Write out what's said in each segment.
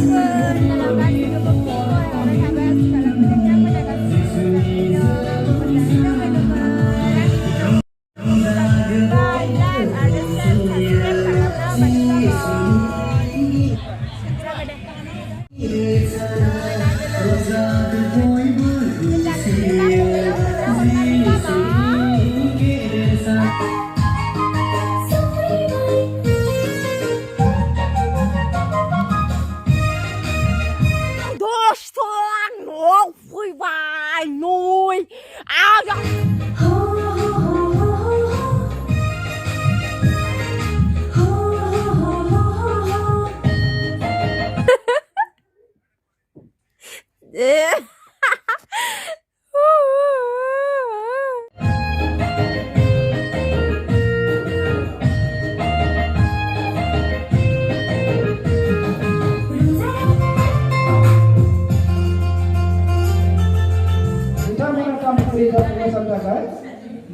dalam radio berkumpul oleh sahabat dalam bentuknya pada kasih video banyak ada subscribe vui vài nuôi áo đó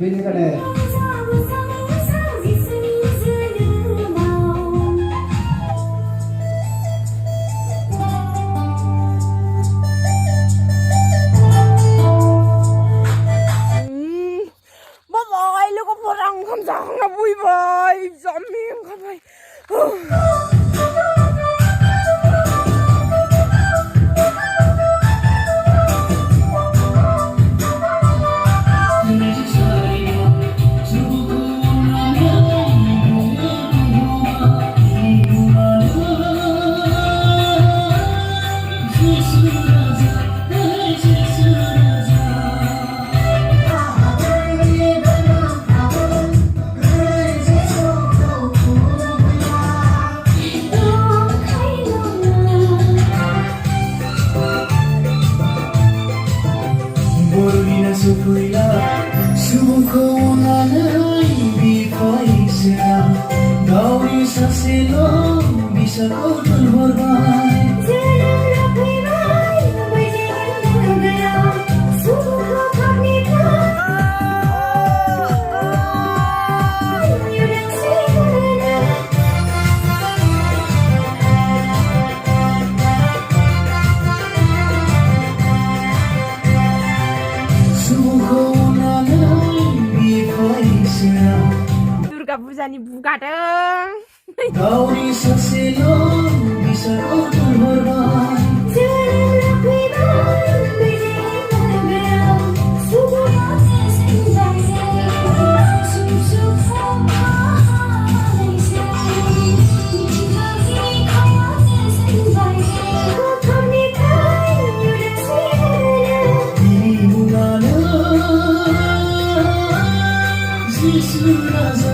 बेनिखायनो bye lúc có một răng không răng là vui vời giọm miệng không phải Pujani buka dong. Gauri sasilo bisa kau terhormat. This is